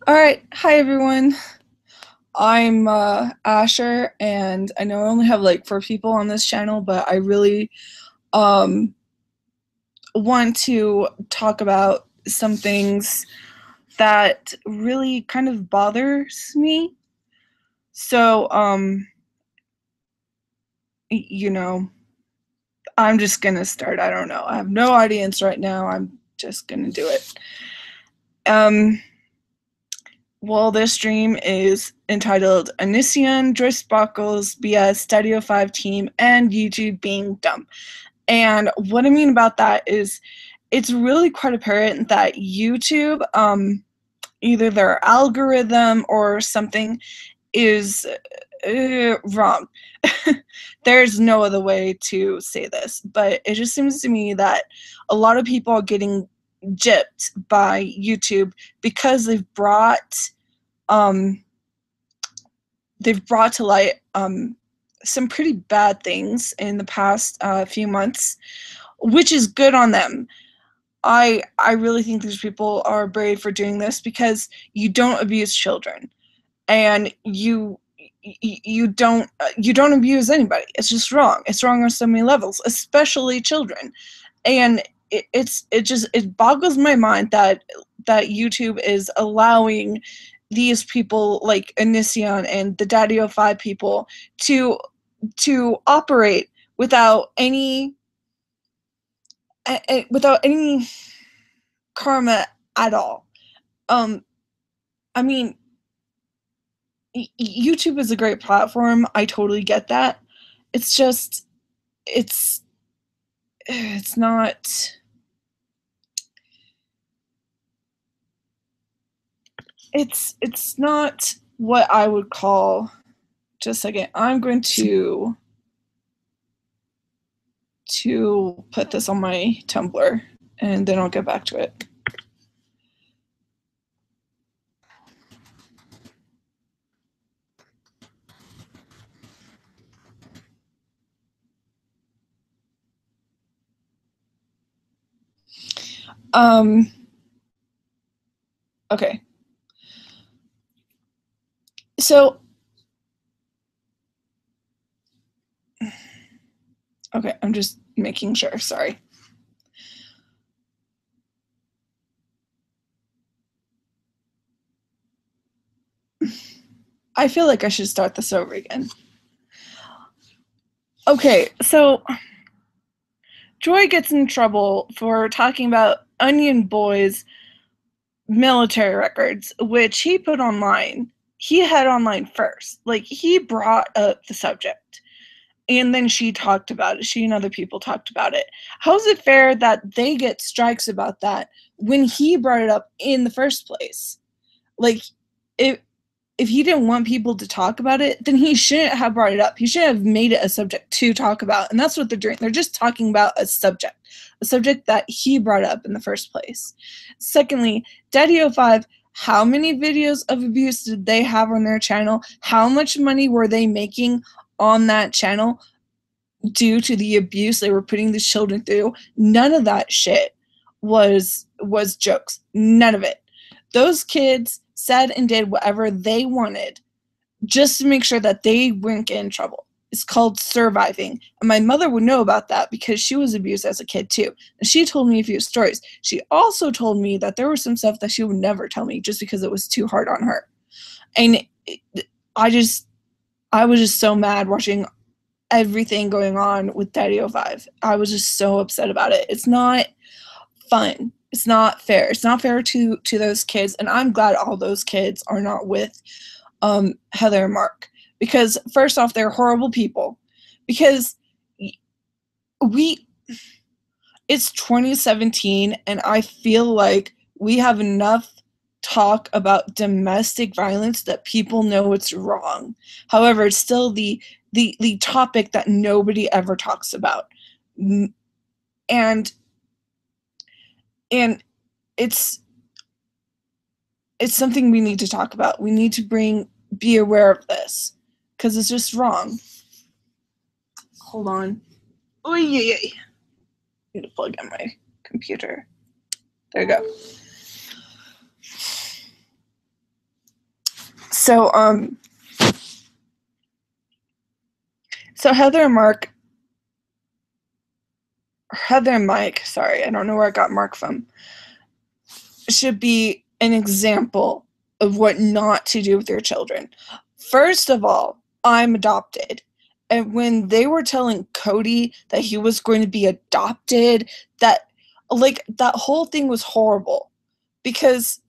All right, hi everyone. I'm Asher, and I know I only have like 4 people on this channel, but I really um, want to talk about some things that really kind of bothers me. So, you know, I'm just gonna start. I don't know. I have no audience right now. I'm just gonna do it. Um, Well, this stream is entitled Onision, Joysparklebs, BS, daddyofive team, and YouTube being dumb. And what I mean about that is it's really quite apparent that YouTube, either their algorithm or something, is wrong. There's no other way to say this, but it just seems to me that a lot of people are getting gypped by YouTube because um, they've brought to light some pretty bad things in the past few months, which is good on them. I really think these people are brave for doing this because you don't abuse children, and you don't abuse anybody. It's just wrong. It's wrong on so many levels, especially children. And it boggles my mind that YouTube is allowing these people like Onision and the daddyofive people to operate without any karma at all. Um, I mean, YouTube is a great platform. I totally get that. It's just it's it's not it's not what I would call. Just a second. I'm going to put this on my Tumblr, and then I'll get back to it. Okay. So, okay, I'm just making sure. Sorry. I feel like I should start this over again. Okay, so Joy gets in trouble for talking about Onion Boy's military records, which he put online. He had online first. Like, he brought up the subject. And then she talked about it. She and other people talked about it. How is it fair that they get strikes about that when he brought it up in the first place? Like, if he didn't want people to talk about it, then he shouldn't have brought it up. He shouldn't have made it a subject to talk about. And that's what they're doing. They're just talking about a subject that he brought up in the first place. Secondly, daddyofive, how many videos of abuse did they have on their channel? How much money were they making on that channel due to the abuse they were putting the children through? None of that shit was jokes. None of it. Those kids said and did whatever they wanted just to make sure that they wouldn't get in trouble. It's called surviving. And my mother would know about that because she was abused as a kid too. And she told me a few stories. She also told me that there was some stuff that she would never tell me just because it was too hard on her. And I was just so mad watching everything going on with daddyofive. I was just so upset about it. It's not fun. It's not fair. It's not fair to those kids, and I'm glad all those kids are not with Heather and Mark, because first off, they're horrible people. Because it's 2017, and I feel like we have enough talk about domestic violence that people know it's wrong. However, it's still the topic that nobody ever talks about, and it's something we need to talk about. We need to be aware of this because it's just wrong. Hold on. Oh yeah. I need to plug in my computer. There you go. So Heather and Mike, sorry, I don't know where I got Mark from, should be an example of what not to do with your children. First of all, I'm adopted. And when they were telling Cody that he was going to be adopted, that whole thing was horrible. Because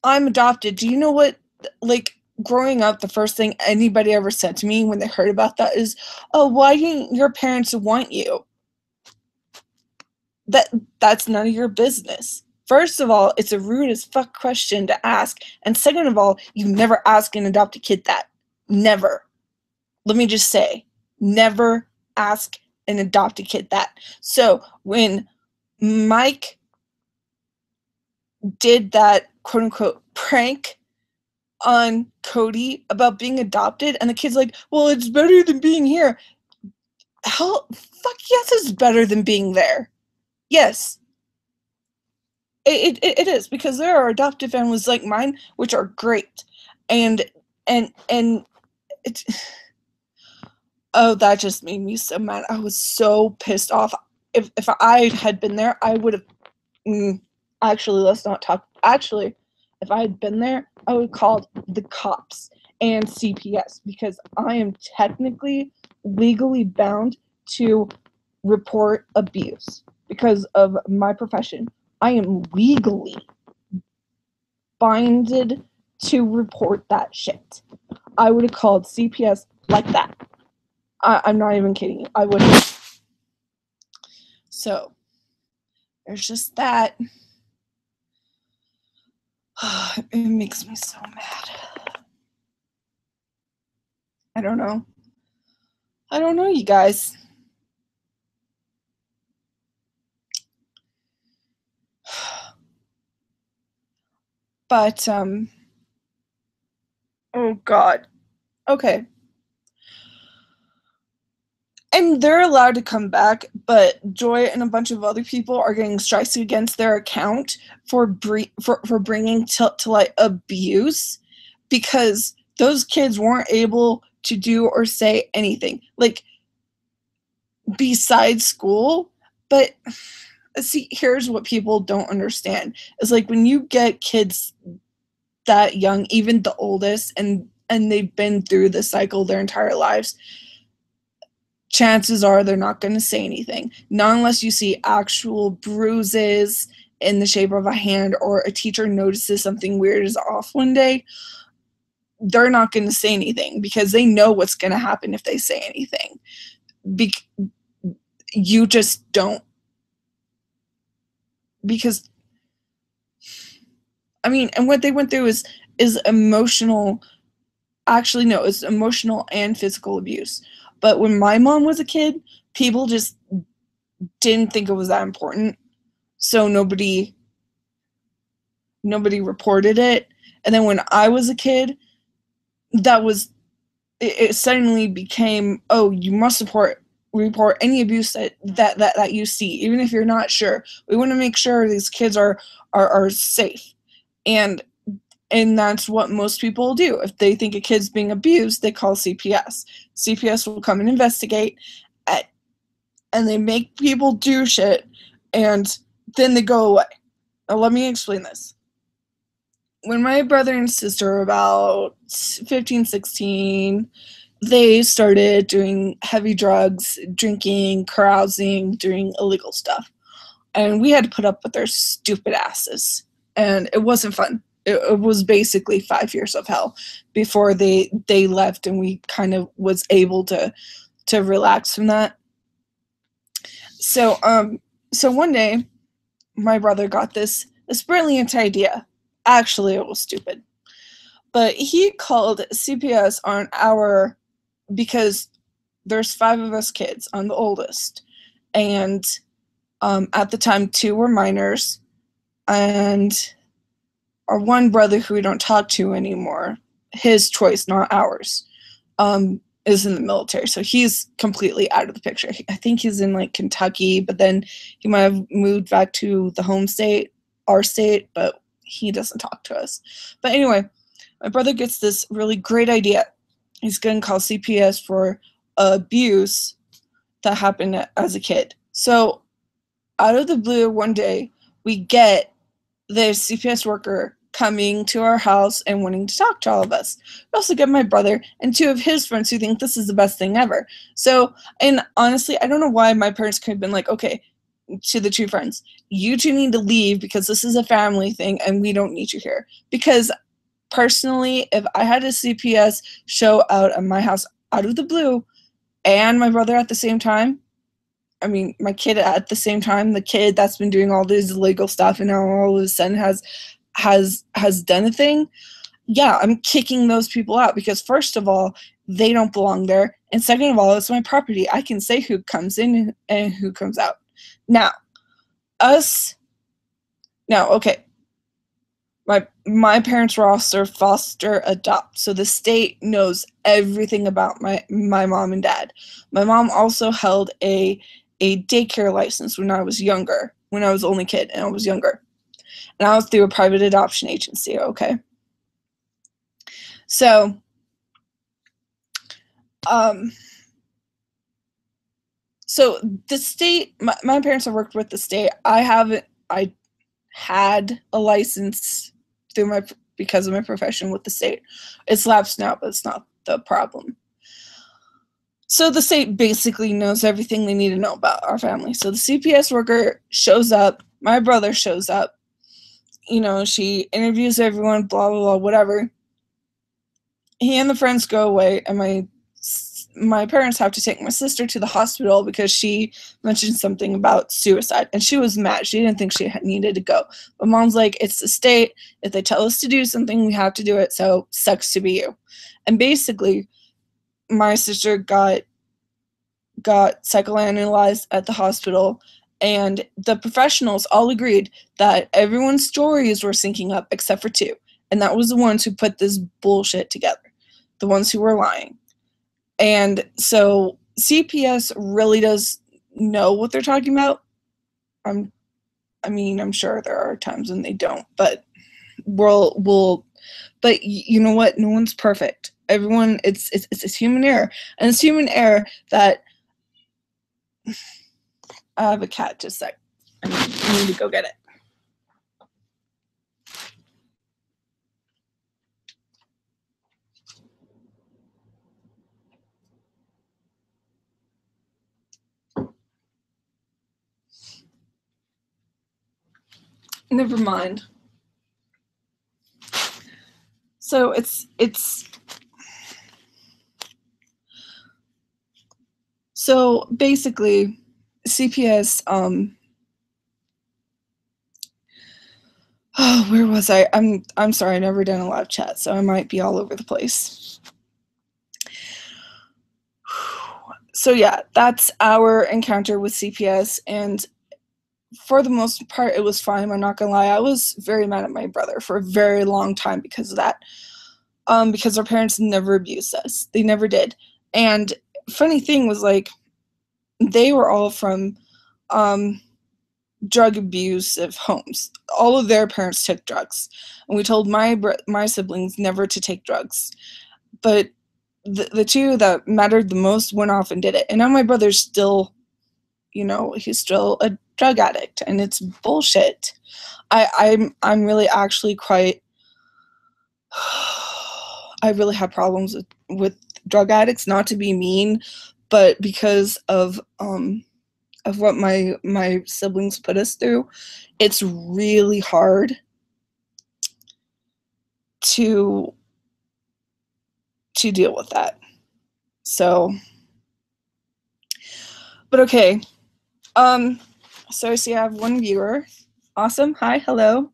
I'm adopted. Do you know what, growing up, the first thing anybody ever said to me when they heard about that is, oh, why didn't your parents want you? That's none of your business. First of all, it's a rude as fuck question to ask. And second of all, you never ask an adopted kid that. Never. Let me just say, never ask an adopted kid that. So when Mike did that quote unquote prank on Cody about being adopted, and the kid's like, well, it's better than being here. Hell, fuck yes, it's better than being there. Yes. It is, because there are adoptive families like mine which are great, and it's oh, that just made me so mad. I was so pissed off. If I had been there, I would have actually, let's not talk. Actually, if I had been there, I would have called the cops and CPS, because I am technically legally bound to report abuse because of my profession. I am legally binded to report that shit. I would have called CPS like that. I'm not even kidding you. I would have. So, there's just that. It makes me so mad. I don't know. You guys. But, oh God. Okay. And they're allowed to come back, but Joy and a bunch of other people are getting strikes against their account for bringing to light abuse, because those kids weren't able to do or say anything, like, besides school. But see, here's what people don't understand, is like, when you get kids that young, even the oldest, and they've been through the cycle their entire lives, chances are they're not going to say anything. Not unless you see actual bruises in the shape of a hand, or a teacher notices something weird is off one day. They're not going to say anything, because they know what's going to happen if they say anything. You just don't. Because, I mean, and what they went through is emotional. Actually, no, it's emotional and physical abuse. But when my mom was a kid, people just didn't think it was that important. So nobody reported it. And then when I was a kid, it suddenly became, oh, you must report any abuse that you see, even if you're not sure. We want to make sure these kids are safe. And that's what most people do. If they think a kid's being abused, they call CPS. CPS will come and investigate, and they make people do shit, and then they go away. Now, let me explain this. When my brother and sister were about 15, 16, they started doing heavy drugs, drinking, carousing, doing illegal stuff. And we had to put up with their stupid asses. And it wasn't fun. It was basically 5 years of hell before they left, and we kind of was able to relax from that. So one day, my brother got this brilliant idea. Actually, it was stupid. But he called CPS on because there's 5 of us kids. I'm the oldest. And at the time, 2 were minors. And our one brother, who we don't talk to anymore, his choice, not ours, is in the military. So he's completely out of the picture. I think he's in like Kentucky, but then he might have moved back to the home state, our state, but he doesn't talk to us. But anyway, my brother gets this really great idea. He's going to call CPS for abuse that happened as a kid. So out of the blue, one day, we get the CPS worker coming to our house and wanting to talk to all of us. We also get my brother and 2 of his friends who think this is the best thing ever. So, and honestly, I don't know why my parents could have been like, okay, to the 2 friends, you 2 need to leave because this is a family thing and we don't need you here. Because personally, if I had a CPS show out at my house out of the blue and my brother at the same time, I mean, my kid at the same time, the kid that's been doing all this illegal stuff and now all of a sudden has done a thing, yeah, I'm kicking those people out because first of all, they don't belong there, and second of all, it's my property. I can say who comes in and who comes out. Now, okay. My parents were also foster adopt, so the state knows everything about my mom and dad. My mom also held a daycare license when I was younger, when I was only kid and I was younger. And I was through a private adoption agency, okay? So, so the state, my parents have worked with the state. I had a license through because of my profession with the state. It's lapsed now, but it's not the problem. So the state basically knows everything they need to know about our family. So the CPS worker shows up, my brother shows up, you know, she interviews everyone, blah, blah, blah, whatever. He and the friends go away, and my parents have to take my sister to the hospital because she mentioned something about suicide, and she was mad. She didn't think she needed to go. But mom's like, it's the state. If they tell us to do something, we have to do it, so sucks to be you. And basically, my sister got psychoanalyzed at the hospital, and the professionals all agreed that everyone's stories were syncing up except for 2, and that was the ones who put this bullshit together, the ones who were lying. And so CPS really does know what they're talking about. I'm sure there are times when they don't, but but you know what? No one's perfect. Everyone, it's human error, and it's human error that I have a cat. Just a sec. I need to go get it. Never mind. So so basically CPS oh, where was I? I'm sorry, I've never done a live chat, so I might be all over the place. So yeah, that's our encounter with CPS, and for the most part, it was fine. I'm not gonna lie. I was very mad at my brother for a very long time because of that. Because our parents never abused us. They never did. And funny thing was, like, they were all from drug abusive homes. All of their parents took drugs, and we told my siblings never to take drugs. But the 2 that mattered the most went off and did it. And now my brother's still, you know, he's still a drug addict, and it's bullshit. I'm really actually quite I really have problems with drug addicts, not to be mean, but because of what my siblings put us through, it's really hard to deal with that. So, but okay. So I see I have 1 viewer. Awesome. Hi, hello.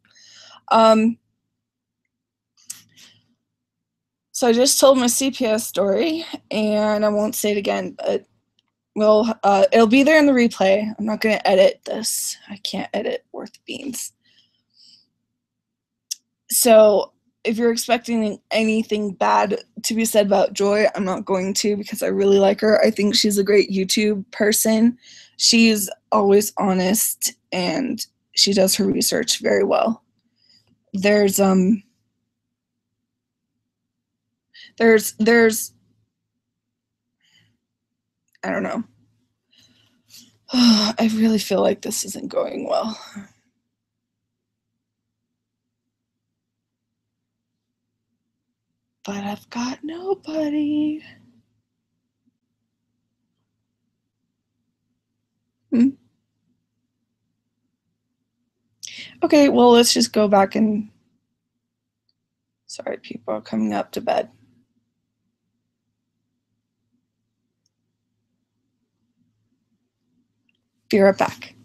So I just told my CPS story, and I won't say it again, but it'll be there in the replay. I'm not going to edit this. I can't edit worth beans. So if you're expecting anything bad to be said about Joy, I'm not going to, because I really like her. I think she's a great YouTube person. She's always honest, and she does her research very well. There's There's I don't know. I really feel like this isn't going well. But I've got nobody. Okay, well, let's just go back and... Sorry, people are coming up to bed. Be right back.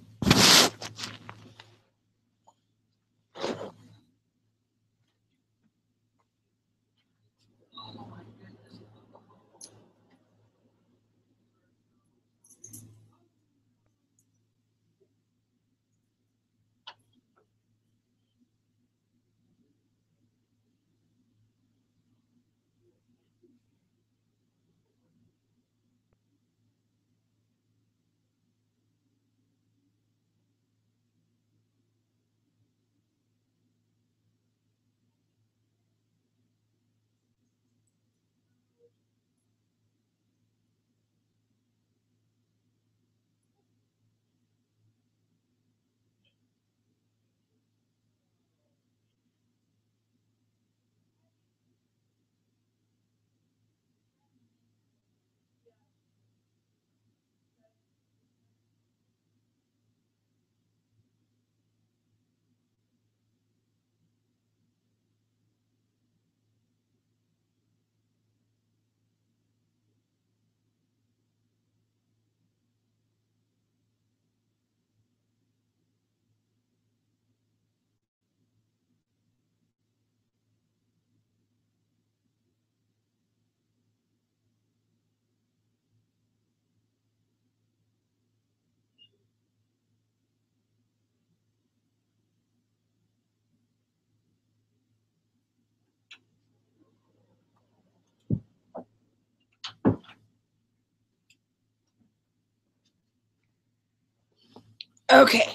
Okay,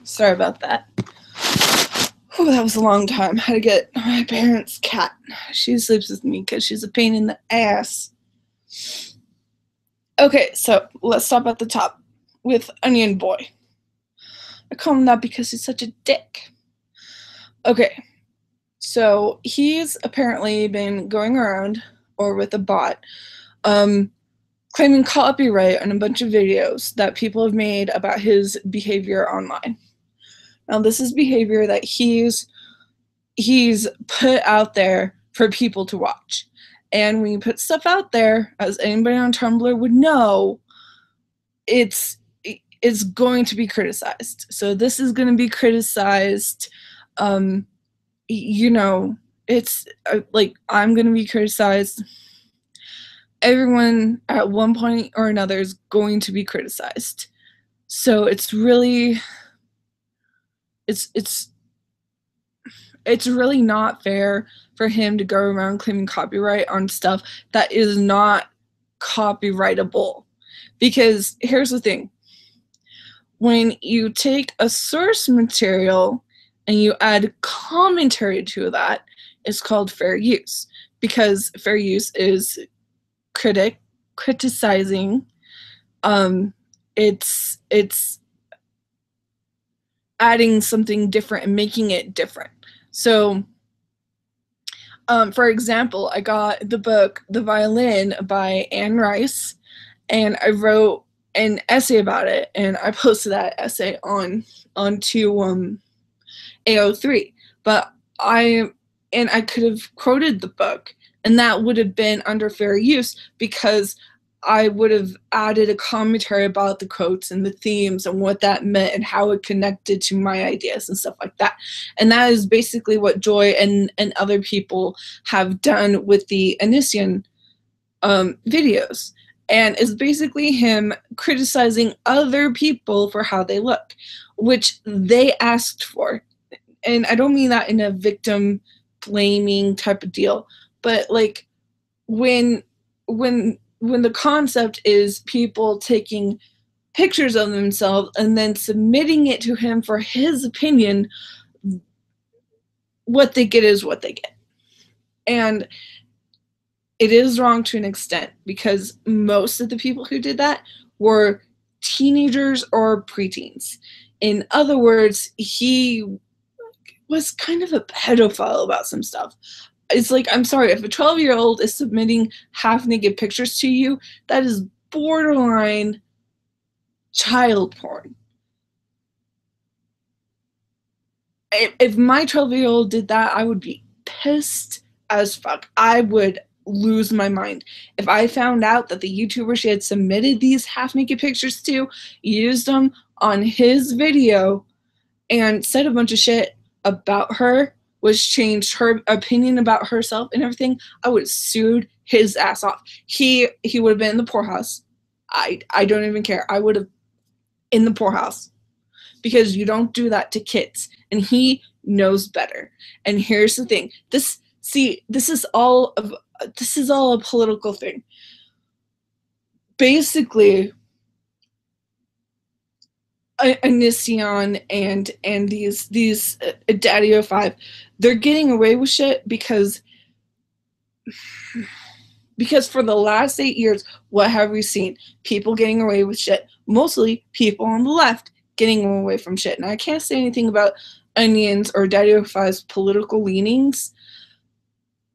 sorry about that. Oh, that was a long time. I had to get my parents' cat. She sleeps with me because she's a pain in the ass. Okay, so let's stop at the top with Onion Boy. I call him that because he's such a dick. Okay, so he's apparently been going around, or with a bot, claiming copyright on a bunch of videos that people have made about his behavior online. Now, this is behavior that he's put out there for people to watch. And when you put stuff out there, as anybody on Tumblr would know, it's going to be criticized. So this is going to be criticized. You know, it's like, I'm going to be criticized. Everyone at one point or another is going to be criticized. So it's really, it's really not fair for him to go around claiming copyright on stuff that is not copyrightable. Because here's the thing. When you take a source material and you add commentary to that, it's called fair use. Because fair use is criticizing. It's adding something different and making it different. So, for example, I got the book The Violin by Anne Rice, and I wrote an essay about it, and I posted that essay onto AO3. But I could have quoted the book, and that would have been under fair use because I would have added a commentary about the quotes and the themes and what that meant and how it connected to my ideas and stuff like that. And that is basically what Joy and other people have done with the Onision videos. And it's basically him criticizing other people for how they look, which they asked for. And I don't mean that in a victim blaming type of deal, but like when the concept is people taking pictures of themselves and then submitting it to him for his opinion, what they get is what they get. And it is wrong to an extent, because most of the people who did that were teenagers or preteens. In other words, he was kind of a pedophile about some stuff. It's like, I'm sorry, if a 12-year-old is submitting half-naked pictures to you, that is borderline child porn. If my 12-year-old did that, I would be pissed as fuck. I would lose my mind. If I found out that the YouTuber she had submitted these half-naked pictures to used them on his video and said a bunch of shit about her, which changed her opinion about herself and everything, I would have sued his ass off. He would have been in the poorhouse. I don't even care. I would have in the poorhouse, because you don't do that to kids, and he knows better. And here's the thing. This is all a political thing. Basically, Onision and these daddyofive, they're getting away with shit because for the last 8 years, what have we seen? People getting away with shit. Mostly people on the left getting away from shit. And I can't say anything about Onion's or daddyofive's political leanings,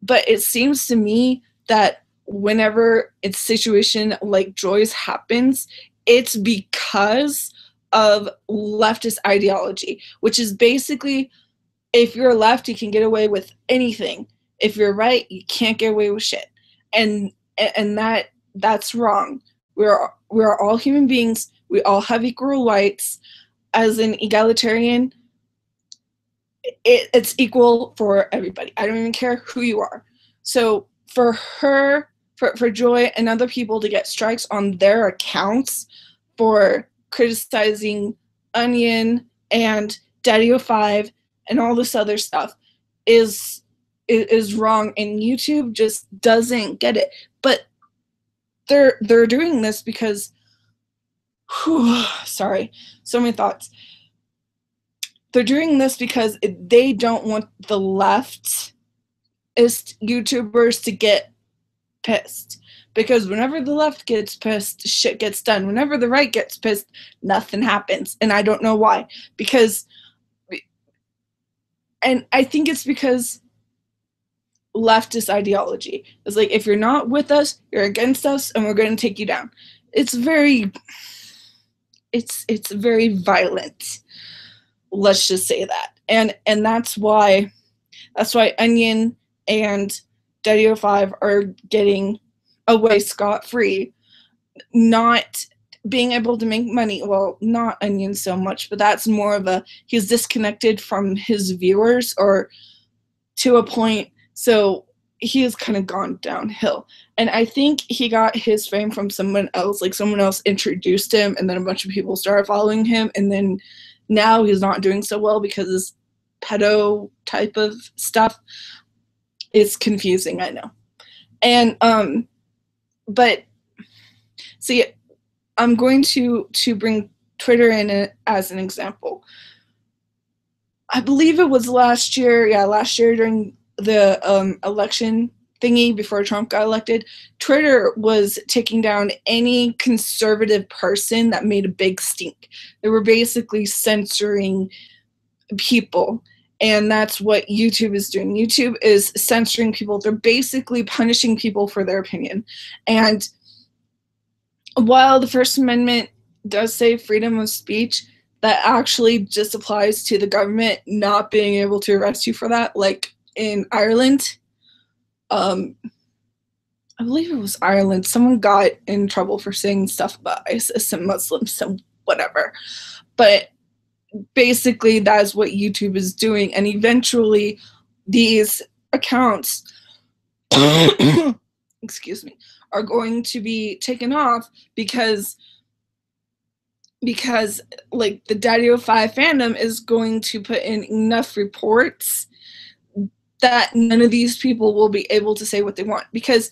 but it seems to me that whenever a situation like Joy's happens, it's because of leftist ideology, which is basically, if you're left, you can get away with anything. If you're right, you can't get away with shit. And that's wrong. We're all human beings. We all have equal rights. As an egalitarian, it's equal for everybody. I don't even care who you are. So for her, for Joy and other people to get strikes on their accounts for criticizing Onion and daddyofive and all this other stuff is wrong, and YouTube just doesn't get it. But they're doing this because, sorry, so many thoughts. They're doing this because they don't want the leftist YouTubers to get pissed. Because whenever the left gets pissed, shit gets done. Whenever the right gets pissed, nothing happens. And I don't know why. And I think it's because leftist ideology. It's like, if you're not with us, you're against us, and we're going to take you down. It's very violent. Let's just say that. And that's why Onion and daddyofive are getting away scot-free, not being able to make money. Well, not Onion so much, but that's more of he's disconnected from his viewers, or to a point, so he has kind of gone downhill. And I think he got his fame from someone else. Like, someone else introduced him, and then a bunch of people started following him, and then now he's not doing so well because this pedo type of stuff is confusing, I know. And but see, I'm going to bring Twitter in as an example. I believe it was last year during the election thingy before Trump got elected, Twitter was taking down any conservative person that made a big stink. They were basically censoring people. And that's what YouTube is doing. YouTube is censoring people. They're basically punishing people for their opinion. And while the First Amendment does say freedom of speech, that actually just applies to the government not being able to arrest you for that. Like in Ireland, I believe it was Ireland, someone got in trouble for saying stuff about ISIS and Muslims and whatever. But basically, that's what YouTube is doing, and eventually these accounts excuse me, are going to be taken off because like the daddyofive fandom is going to put in enough reports that none of these people will be able to say what they want, because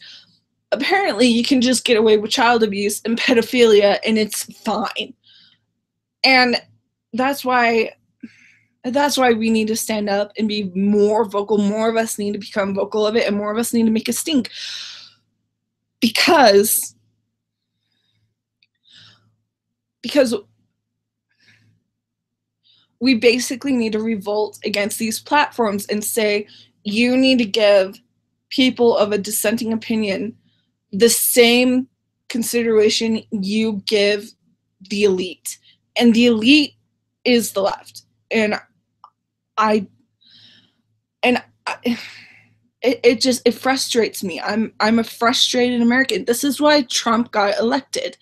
apparently you can just get away with child abuse and pedophilia and it's fine. And that's why we need to stand up and be more vocal. More of us need to become vocal of it, and more of us need to make a stink. because we basically need to revolt against these platforms and say, you need to give people of a dissenting opinion the same consideration you give the elite. And the elite is the left. And it frustrates me. I'm a frustrated American. This is why Trump got elected.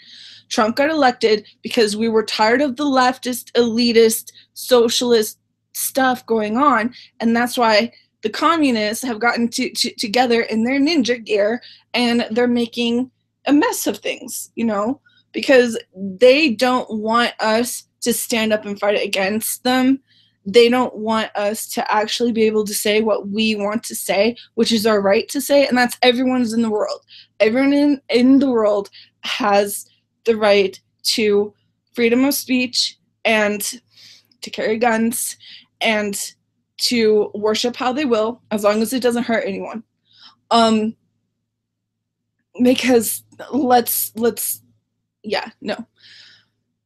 Trump got elected because we were tired of the leftist, elitist, socialist stuff going on, and that's why the communists have gotten together in their ninja gear, and they're making a mess of things, because they don't want us to stand up and fight against them. They don't want us to actually be able to say what we want to say, which is our right to say, and that's everyone's in the world. Everyone in the world has the right to freedom of speech and to carry guns and to worship how they will, as long as it doesn't hurt anyone. Because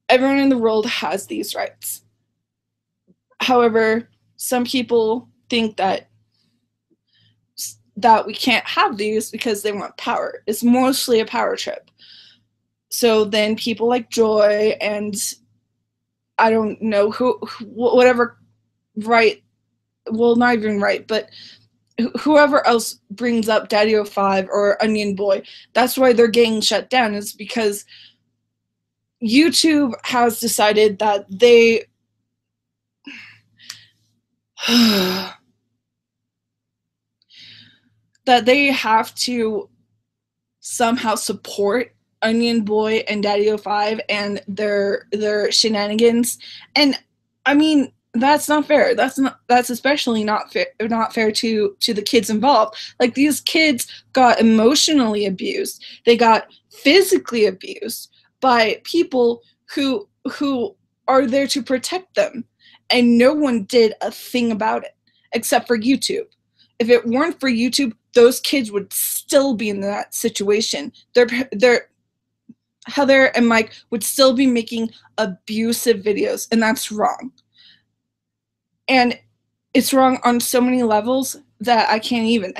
everyone in the world has these rights. However, some people think that we can't have these because they want power. It's mostly a power trip. So then people like Joy and I don't know whatever right, well, not even right, but whoever else brings up daddyofive or Onion Boy, that's why they're getting shut down, is because YouTube has decided that they have to somehow support Onion Boy and daddyofive and their shenanigans. And I mean, that's not fair. That's especially not fair to the kids involved. Like, these kids got emotionally abused. They got physically abused by people who are there to protect them, and no one did a thing about it except for YouTube. If it weren't for YouTube, those kids would still be in that situation. Heather and Mike would still be making abusive videos, and that's wrong. And it's wrong on so many levels that I can't even.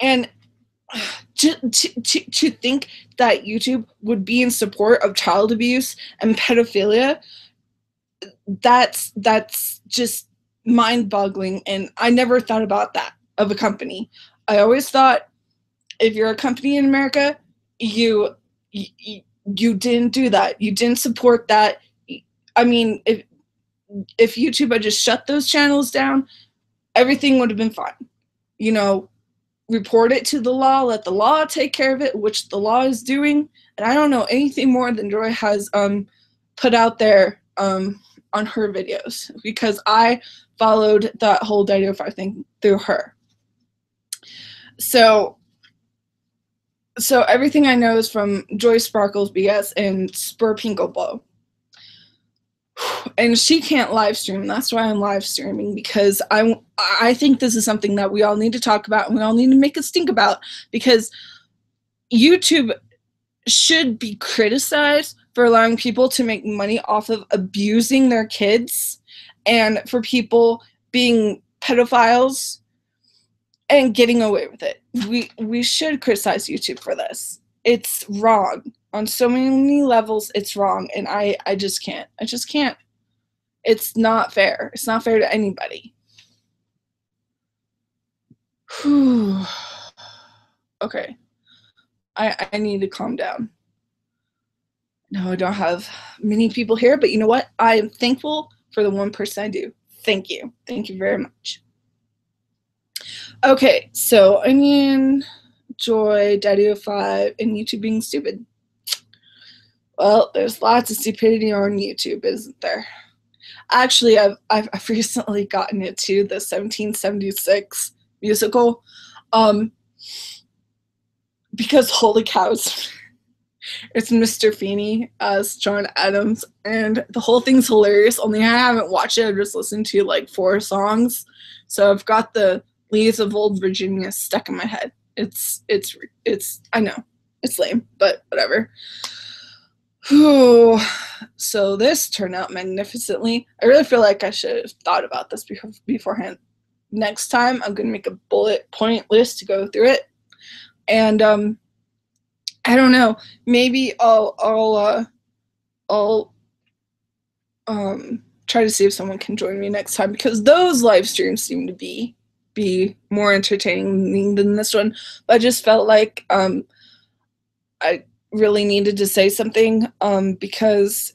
And to think that YouTube would be in support of child abuse and pedophilia, that's just mind-boggling. And I never thought about that of a company. I always thought, if you're a company in America, you didn't do that. You didn't support that. I mean, if YouTube had just shut those channels down, everything would have been fine. Report it to the law, let the law take care of it, which the law is doing. And I don't know anything more than Joy has put out there on her videos, because I followed that whole daddyofive thing through her. So everything I know is from Joysparklebs BS and Spur Pinkleblow. And she can't live stream. That's why I'm live streaming, because I think this is something that we all need to talk about, and we all need to make us think about, because YouTube should be criticized for allowing people to make money off of abusing their kids, and for people being pedophiles and getting away with it. We should criticize YouTube for this. It's wrong. On so many levels, it's wrong, and I just can't. It's not fair. It's not fair to anybody. Whew. Okay. I need to calm down. No, I don't have many people here, but you know what? I am thankful for the one person I do. Thank you. Thank you very much. Okay, so Onion, Joy, daddyofive, and YouTube being stupid. Well, there's lots of stupidity on YouTube, isn't there? Actually, I've recently gotten into the 1776 musical, because holy cows, it's Mr. Feeney as John Adams, and the whole thing's hilarious. Only I haven't watched it. I've just listened to like 4 songs, so I've got the Leaves of Old Virginia stuck in my head. It's I know it's lame, but whatever. Whew. So this turned out magnificently. I really feel like I should have thought about this beforehand. Next time, I'm gonna make a bullet point list to go through it, and I don't know. Maybe I'll try to see if someone can join me next time, because those live streams seem to be more entertaining than this one. But I just felt like I really needed to say something, because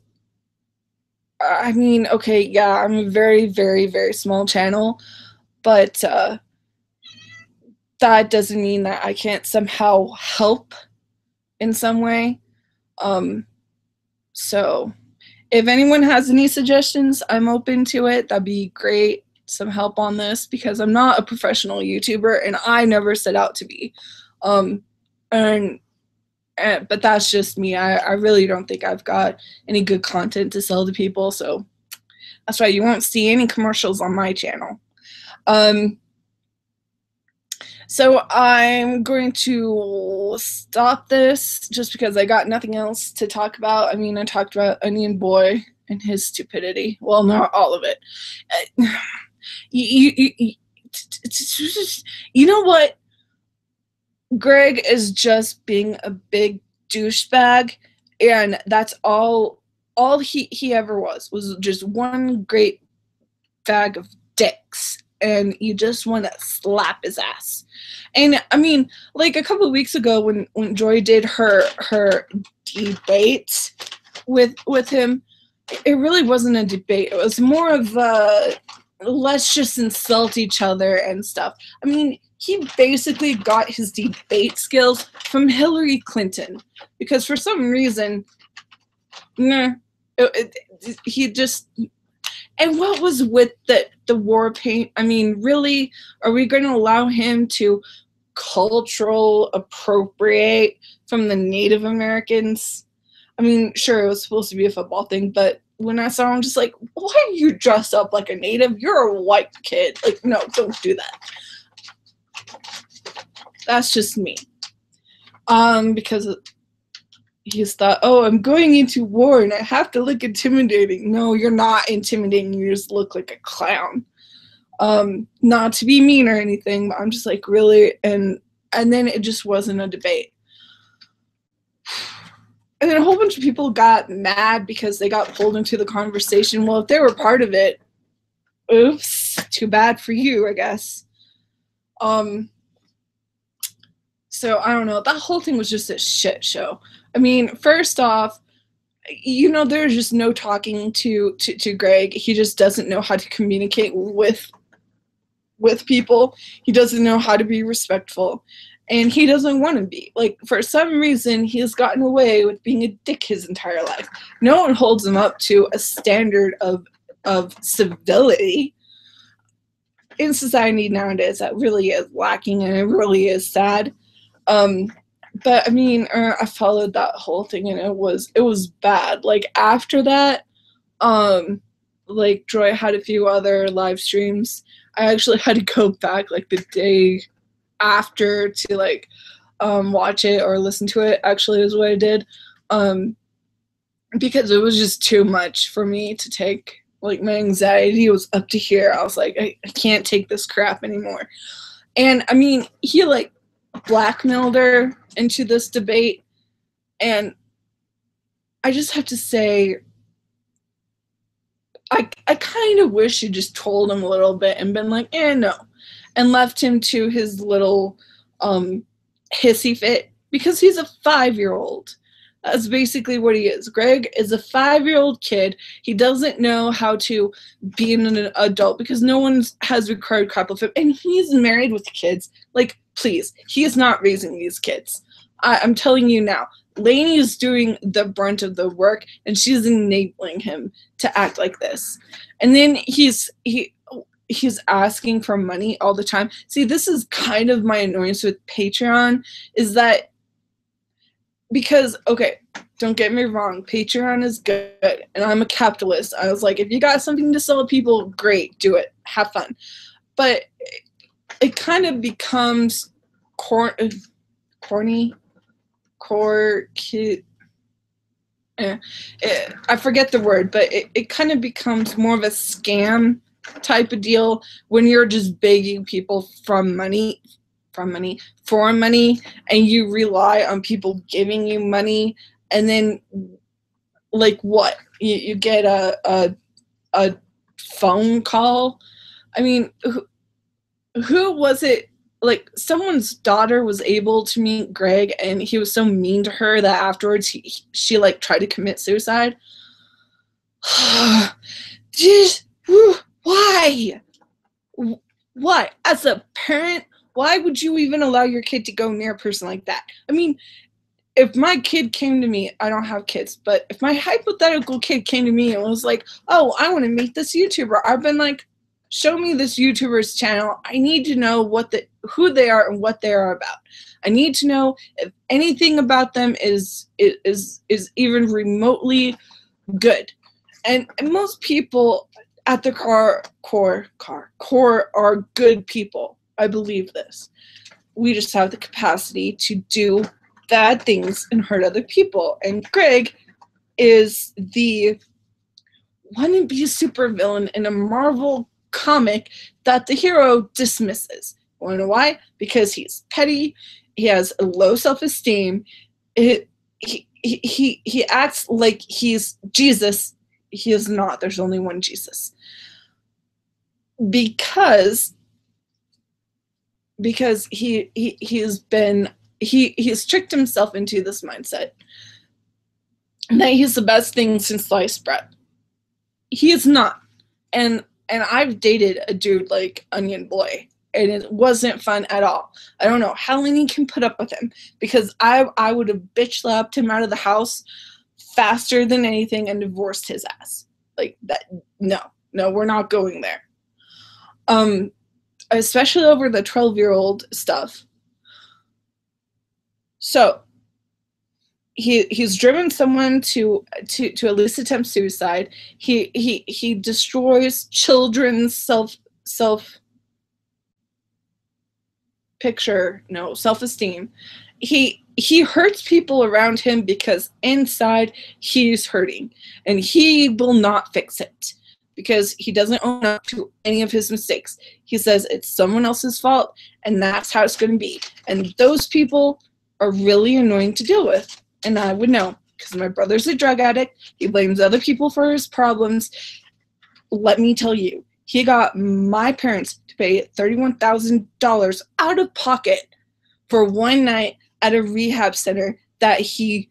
I mean, okay, yeah, I'm a very, very, very small channel, but that doesn't mean that I can't somehow help in some way. So if anyone has any suggestions, I'm open to it. That'd be great. Some help on this, because I'm not a professional YouTuber, and I never set out to be. But that's just me. I really don't think I've got any good content to sell to people, so that's why you won't see any commercials on my channel. So I'm going to stop this just because I got nothing else to talk about. I mean, I talked about Onion Boy and his stupidity. Well, not all of it. You know what? Greg is just being a big douchebag, and that's all he ever was just one great bag of dicks, and you just want to slap his ass. And I mean, like a couple of weeks ago when Joy did her debate with him, it really wasn't a debate. It was more of a let's just insult each other and stuff. I mean, he basically got his debate skills from Hillary Clinton, because for some reason, he just. And what was with the war paint? I mean, really, are we going to allow him to cultural appropriate from the Native Americans? I mean, sure, it was supposed to be a football thing, but when I saw him, just like, why are you dressed up like a native? You're a white kid. Like, no, don't do that. That's just me. Because he's thought, oh, I'm going into war and I have to look intimidating. No, you're not intimidating. You just look like a clown. Not to be mean or anything, but I'm just like, really? And then it just wasn't a debate. And then a whole bunch of people got mad because they got pulled into the conversation. Well, if they were part of it, oops, too bad for you, I guess. So I don't know. That whole thing was just a shit show. I mean, first off, you know, there's just no talking to Greg. He just doesn't know how to communicate with people. He doesn't know how to be respectful. And he doesn't want to be. Like, for some reason, he has gotten away with being a dick his entire life. No one holds him up to a standard of civility in society nowadays. That really is lacking, and it really is sad. But I mean, I followed that whole thing, and it was bad. Like, after that, like, Joy had a few other live streams. I actually had to go back, like, the day after to, like, watch it or listen to it, actually, is what I did. Because it was just too much for me to take. Like, my anxiety was up to here. I was like, I can't take this crap anymore. And, I mean, he, like, blackmailed her into this debate, and I just have to say, I kind of wish you just told him a little bit and been like, no, and left him to his little hissy fit, because he's a 5-year-old. That's basically what he is. Greg is a 5-year-old kid. He doesn't know how to be an adult because no one has required crap of him, and he's married with kids. Like, please, he is not raising these kids. I'm telling you now. Lainey is doing the brunt of the work, and she's enabling him to act like this. And then he's asking for money all the time. See, this is kind of my annoyance with Patreon, is that because, okay, don't get me wrong, Patreon is good, and I'm a capitalist. I was like, if you got something to sell to people, great, do it. Have fun. But it kind of becomes corny, I forget the word, but it kind of becomes more of a scam type of deal when you're just begging people for money, and you rely on people giving you money, and then like what? You get a phone call. I mean, who was it? Like, someone's daughter was able to meet Greg, and he was so mean to her that afterwards she like tried to commit suicide. Just why? What? As a parent, why would you even allow your kid to go near a person like that? I mean, if my kid came to me, I don't have kids, but if my hypothetical kid came to me and was like, oh, I want to meet this YouTuber, I've been like, show me this YouTuber's channel. I need to know who they are and what they are about. I need to know if anything about them is even remotely good. And most people at the core are good people. I believe this. We just have the capacity to do bad things and hurt other people. And Greg is the wannabe supervillain in a Marvel comic that the hero dismisses. Want to know why? Because he's petty. He has a low self-esteem. He acts like he's Jesus. He is not. There's only one Jesus. Because he's tricked himself into this mindset that he's the best thing since sliced bread. He is not. And I've dated a dude like Onion Boy, and it wasn't fun at all. I don't know how Lenny can put up with him, because I would have bitch slapped him out of the house faster than anything and divorced his ass. Like that. No, we're not going there. Especially over the 12-year-old stuff. So he's driven someone to at least attempt suicide. He destroys children's self-esteem. He hurts people around him because inside he's hurting, and he will not fix it because he doesn't own up to any of his mistakes. He says it's someone else's fault, and that's how it's going to be. And those people are really annoying to deal with. And I would know, because my brother's a drug addict. He blames other people for his problems. Let me tell you, he got my parents to pay $31,000 out of pocket for one night at a rehab center that he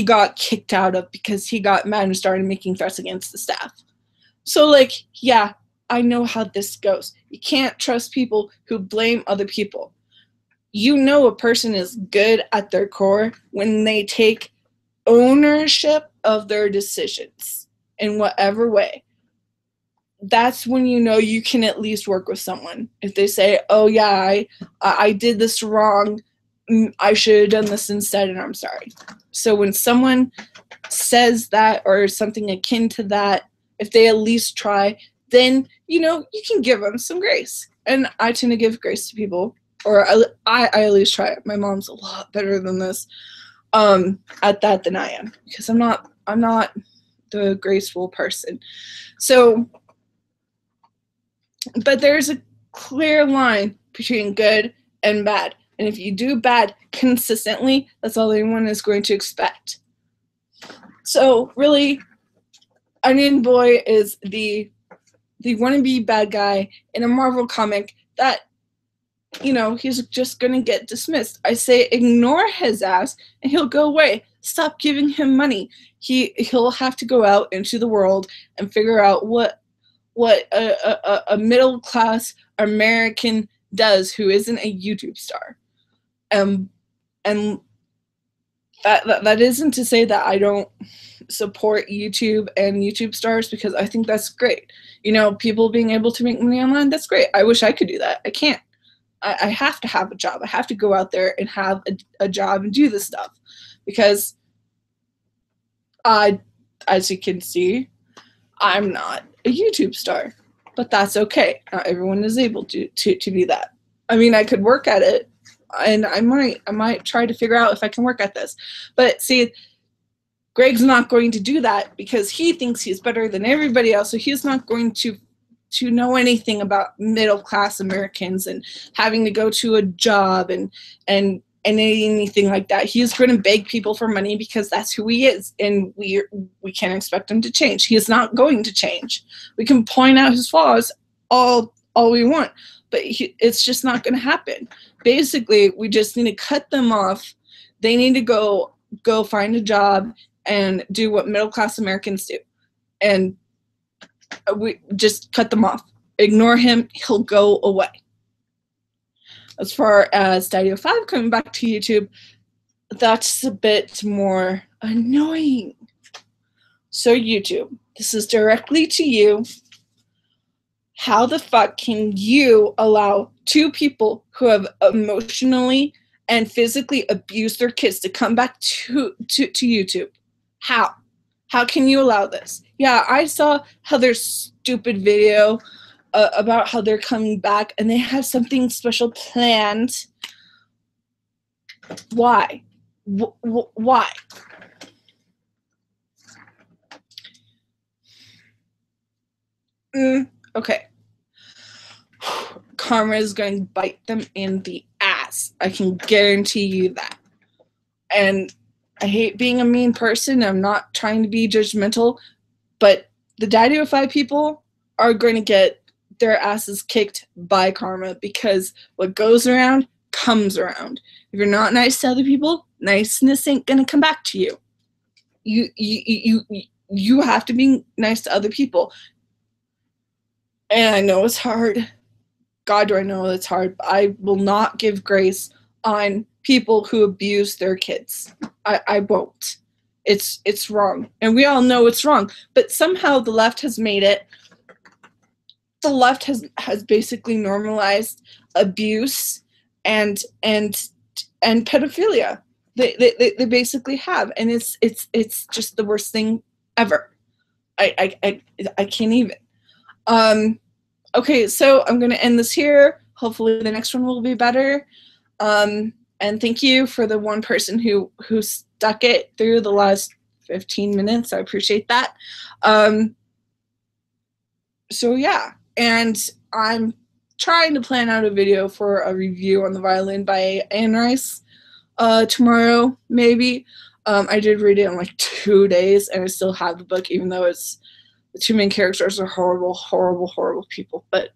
got kicked out of because he got mad and started making threats against the staff. So, like, yeah, I know how this goes. You can't trust people who blame other people. You know a person is good at their core when they take ownership of their decisions in whatever way. That's when you know you can at least work with someone. If they say, oh yeah, I did this wrong, I should have done this instead, and I'm sorry. So when someone says that or something akin to that, if they at least try, then, you know, you can give them some grace. And I tend to give grace to people, or I at least try it. My mom's a lot better than this at that than I am, because I'm not the graceful person. So, but there's a clear line between good and bad. And if you do bad consistently, that's all anyone is going to expect. So really, Onion Boy is the wannabe bad guy in a Marvel comic that, you know, he's just going to get dismissed. I say ignore his ass and he'll go away. Stop giving him money. He'll have to go out into the world and figure out what a middle class American does who isn't a YouTube star. And that isn't to say that I don't support YouTube and YouTube stars, because I think that's great. You know, people being able to make money online, that's great. I wish I could do that. I can't. I have to have a job. I have to go out there and have a job and do this stuff, because as you can see, I'm not a YouTube star, but that's okay. Not everyone is able to be that. I mean, I could work at it, and I might try to figure out if I can work at this. But see, Greg's not going to do that because he thinks he's better than everybody else, so he's not going to know anything about middle-class Americans and having to go to a job and anything like that. He's going to beg people for money because that's who he is, and we can't expect him to change. He is not going to change. We can point out his flaws all we want, but it's just not going to happen. Basically, we just need to cut them off. They need to go find a job and do what middle-class Americans do, and we just cut them off. Ignore him. He'll go away. As far as daddyofive coming back to YouTube, that's a bit more annoying. So YouTube, this is directly to you. How the fuck can you allow two people who have emotionally and physically abused their kids to come back to YouTube? How? How can you allow this? Yeah, I saw Heather's stupid video about how they're coming back and they have something special planned. Why? Why? Okay. Karma is going to bite them in the ass. I can guarantee you that. And I hate being a mean person. I'm not trying to be judgmental, but the daddyofive people are going to get their asses kicked by karma because what goes around comes around. If you're not nice to other people, niceness ain't going to come back to you. You have to be nice to other people. And I know it's hard. God, do I know it's hard. But I will not give grace on people who abuse their kids. I won't. It's wrong. And we all know it's wrong. But somehow the left has made it. The left has basically normalized abuse and pedophilia. They basically have. And it's just the worst thing ever. I can't even. Okay, so I'm going to end this here. Hopefully the next one will be better. And thank you for the one person who stuck it through the last 15 minutes. I appreciate that. So yeah, and I'm trying to plan out a video for a review on The Violin by Anne Rice tomorrow, maybe. I did read it in like 2 days, and I still have the book, even though the two main characters are horrible, horrible, horrible people. But,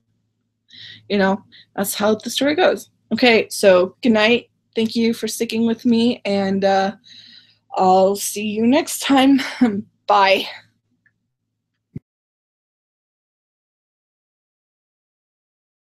you know, that's how the story goes. Okay, so good night. Thank you for sticking with me, and I'll see you next time. Bye.